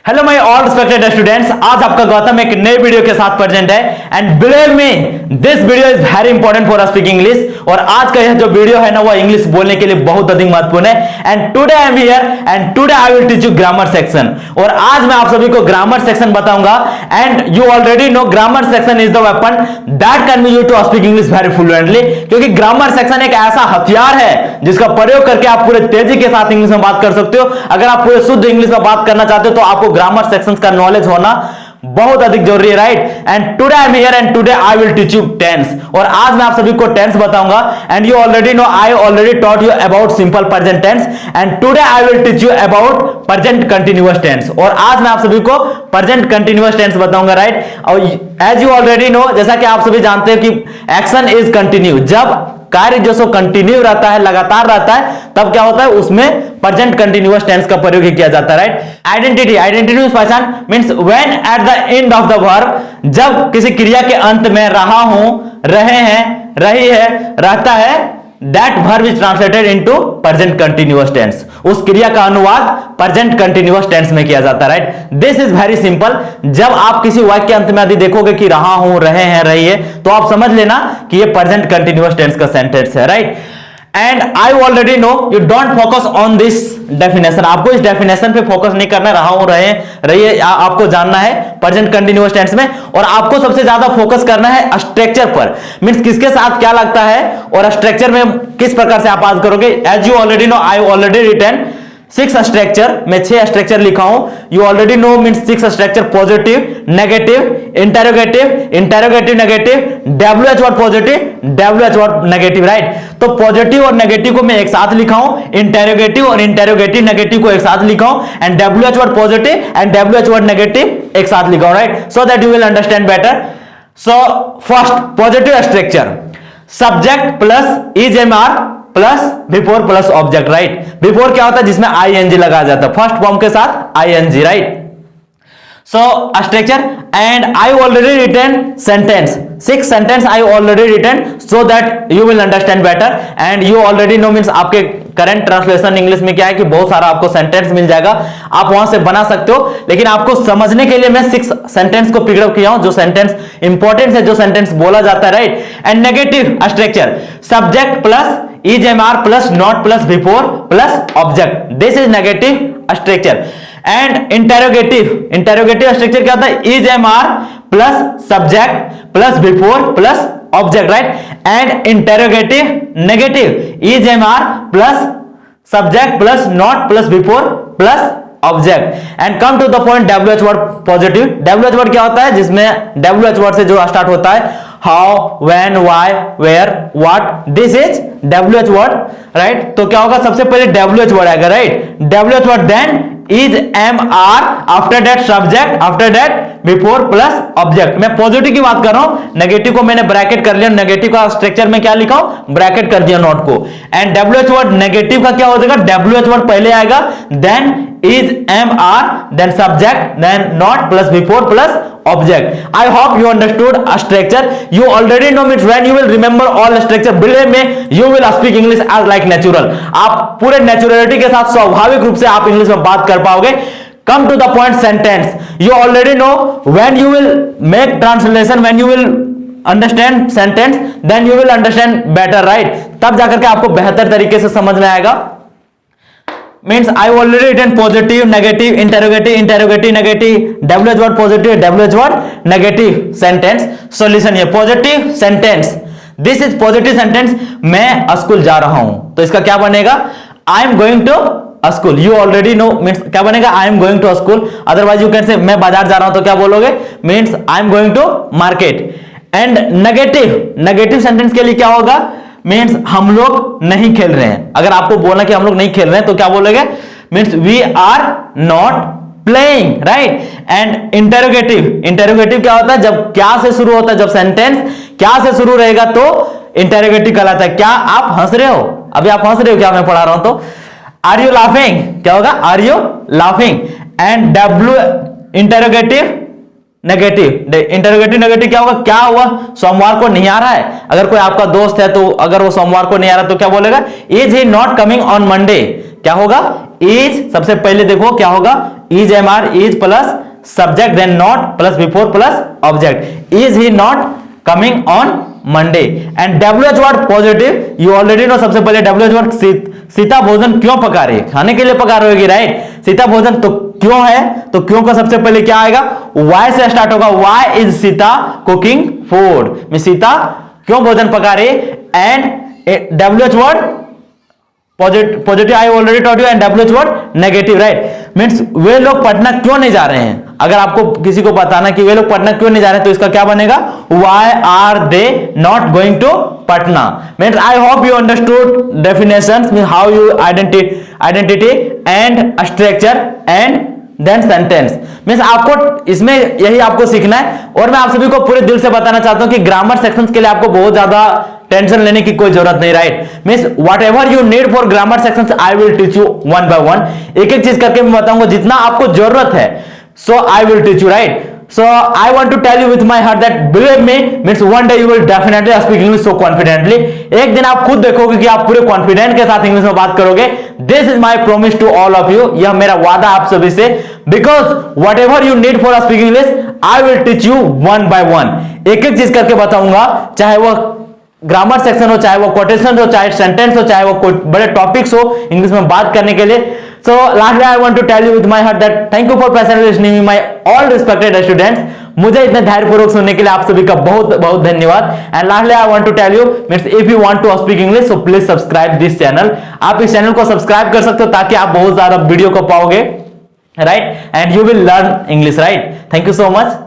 Hello my all respected students, आज आपका गौतम एक नए वीडियो के साथ प्रेजेंट है and believe me this video is very important for speaking English. और आज का यह जो वीडियो है ना वो इंग्लिश बोलने के लिए बहुत अधिक महत्वपूर्ण है। And today I am here and today I will teach you grammar section. और आज मैं आप सभी को ग्रामर सेक्शन बताऊंगा and you already know grammar section is the weapon that can be used to speak English very fluently. क्योंकि grammar section एक ऐसा हथियार है जिसका प्रयोग करके आप पूरे तेजी के साथ इंग्लिश में बात कर सकते हो। अगर आप पूरे शुद्ध इंग्लिश में बात करना चाहते हो तो आपको ग्रामर सेक्शंस का नॉलेज होना बहुत अधिक जरूरी है, right. And today I am here and today I will teach you tense. और आज मैं आप सभी को टेंस बताऊंगा and you already know I already taught you about simple present tense and today I will teach you about present continuous tense. और आज मैं आप सभी को प्रेजेंट कंटिन्यूअस टेंस बताऊंगा, राइट। और एज यू ऑलरेडी नो, जैसा कि आप सभी जानते हैं कि एक्शन इज कंटिन्यू, जब कार्य जो सो कंटिन्यू रहता है, लगातार रहता है, तब क्या होता है उसमें प्रेजेंट कंटिन्यूअस टेंस का प्रयोग किया जाता है, राइट। आइडेंटिटी, आइडेंटिटी पहचान means when at the end of the verb, जब किसी क्रिया के अंत में रहा हूं, रहे हैं, रही है, रहता है, that verb is translated into present continuous tense। उस क्रिया का अनुवाद present continuous tense में किया जाता है, right. This is very simple. जब आप किसी वाक्य के अंत में यदि देखोगे कि रहा हूं, रहे हैं, रही है, तो आप समझ लेना कि ये present continuous tense का सेंटेंस है, right. And I already know you don't focus on this definition. आपको इस डेफिनेशन पे फोकस नहीं करना, रहा हूं, रहे, रहिए, आपको जानना है प्रेजेंट कंटिन्यूअस टेंस में। और आपको सबसे ज्यादा फोकस करना है स्ट्रक्चर पर, मींस किसके साथ क्या लगता है और स्ट्रक्चर में किस प्रकार से आप बात करोगे। As you already know I already written 6 structure, मैं 6 स्ट्रक्चर लिखा हूं। You already know means 6 structure, positive, negative, interrogative, interrogative negative, WH word positive, WH word negative, right. तो पॉजिटिव और नेगेटिव को मैं एक साथ लिखा हूं, इंटरोगेटिव और इंटरोगेटिव नेगेटिव को एक साथ लिखा हूं and WH word positive and WH word negative एक साथ लिखा हूं, right, so that you will understand better. So first positive structure, subject plus is am are plus before plus object, right. Before क्या होता है जिसमें आईएनजी लगाया जाता है, फर्स्ट फॉर्म के साथ ING, right. So structure and I already written sentence, 6 sentence I already written so that you will understand better. And you already know means आपके करंट ट्रांसलेशन इंग्लिश में क्या है कि बहुत सारा आपको सेंटेंस मिल जाएगा, आप वहां से बना सकते हो। लेकिन आपको समझने के लिए मैं 6 सेंटेंस को पिकअप किया हूं जो सेंटेंस इंपॉर्टेंट है, जो सेंटेंस बोला जाता है, right. And negative structure, subject plus is am are plus not plus before plus object, this is negative structure. And interrogative, interrogative structure क्या होता है, is am are plus subject plus before plus object, right. And interrogative negative, is am are plus subject plus not plus before plus object. And come to the point WH word positive. WH word क्या होता है जिसमें WH word से जो start होता है, how, when, why, where, what, this is WH word, right. तो क्या होगा, सबसे पहले डब्ल्यूएच वर्ड आएगा, right, WH word, then is am are, after that subject, after that before plus object. मैं पॉजिटिव की बात कर रहा हूं, नेगेटिव को मैंने ब्रैकेट कर लिया, नेगेटिव का स्ट्रक्चर में क्या लिखा हूं, ब्रैकेट कर दिया नोट को। एंड डब्ल्यूएच वर्ड नेगेटिव का क्या हो जाएगा, डब्ल्यूएच वर्ड पहले आएगा, then is am are, then subject, then not plus before plus object. I hope you understood a structure. You already know means when you will remember all structure, believe me, you will speak English as like natural. आप पूरे naturality के साथ स्वाभाविक रूप से आप English में बात कर पाओगे। Come to the point sentence. You already know when you will make translation, when you will understand sentence, then you will understand better, right? तब जाकर के आपको बेहतर तरीके से समझ में आएगा। Means I already written positive, negative, interrogative, interrogative, negative, WH word positive, WH word negative sentence. Solution ये positive sentence. This is positive sentence. मैं स्कूल जा रहा हूं, तो इसका क्या बनेगा, I am going to school. You already know means क्या बनेगा, I am going to school. Otherwise you can say मैं बाजार जा रहा हूं, तो क्या बोलोगे, means I am going to market. And negative, negative sentence के लिए क्या होगा, मीन्स हम लोग नहीं खेल रहे हैं। अगर आपको बोलना कि हम लोग नहीं खेल रहे हैं तो क्या बोलेंगे, means we are not playing, right. And interrogative, interrogative क्या होता है, जब क्या से शुरू होता है, जब सेंटेंस क्या से शुरू रहेगा तो इंटरोगेटिव कहलाता है। क्या आप हंस रहे हो, अभी आप हंस रहे हो क्या मैं पढ़ा रहा हूं तो, आर यू लाफिंग, क्या होगा, are you laughing. And W interrogative negative, interrogative negative क्या होगा, क्या हुआ, सोमवार को नहीं आ रहा है। अगर कोई आपका दोस्त है तो अगर वो सोमवार को नहीं आ रहा तो क्या बोलेगा, is he not coming on Monday, क्या होगा, इज, सबसे पहले देखो क्या होगा, is MR, is plus subject then not plus before plus object, is he not coming on Monday. And WH word positive, you already know, सबसे पहले WH word Sita भोजन क्यों पका रही, खाने के लिए पका रही होगी, राइट। सीता भोजन तो क्यों है, तो क्यों का सबसे पहले क्या आएगा, वाई से स्टार्ट होगा, why is Sita cooking food, में सीता क्यों भोजन पका रही। And WH word positive I already taught you, and WH word negative, right. Means वे लोग पटना क्यों नहीं जा रहे हैं, अगर आपको किसी को बताना कि वे लोग पटना क्यों नहीं जा रहे हैं, तो इसका क्या बनेगा, why are they not going to Patna. Means I hope you understood definitions, means how you identity and structure and then sentence. Means आपको इसमें यही आपको सीखना है। और मैं आप सभी को पूरे दिल से बताना चाहता हूं कि ग्रामर सेक्शंस के लिए आपको बहुत ज्यादा टेंशन लेने की कोई जरूरत नहीं, right. Means what ever you need for grammar sections I will teach you one by one, एक एक चीज करके मैं बताऊंगा जितना आपको जरूरत है। So I will teach you, right? So I want to tell you with my heart that believe me, means one day you will definitely speak English so confidently. एक दिन आप खुद देखोगे कि आप पूरे कॉन्फिडेंट के साथ इंग्लिश में बात करोगे। This is my promise to all of you. यह मेरा वादा आप सभी से। Because whatever you need for speaking English, I will teach you one by one. एक एक चीज करके बताऊंगा, चाहे वो ग्रामर सेक्शन हो, चाहे वो कोटेशन हो, चाहे सेंटेंस हो, चाहे वो बड़े टॉपिक्स हो इंग्लिश में बात करने के लिए। So lastly I want to tell you with my heart that thank you for patiently listening me, my all respected students. मुझे इतने धैर्यपूर्वक सुनने के लिए आप सभी का बहुत बहुत धन्यवाद। And lastly I want to tell you, means if you want to speak English so please subscribe this channel. आप इस चैनल को सब्सक्राइब कर सकते हो ताकि आप बहुत ज्यादा वीडियो को पाओगे, right, and you will learn English, right. Thank you so much.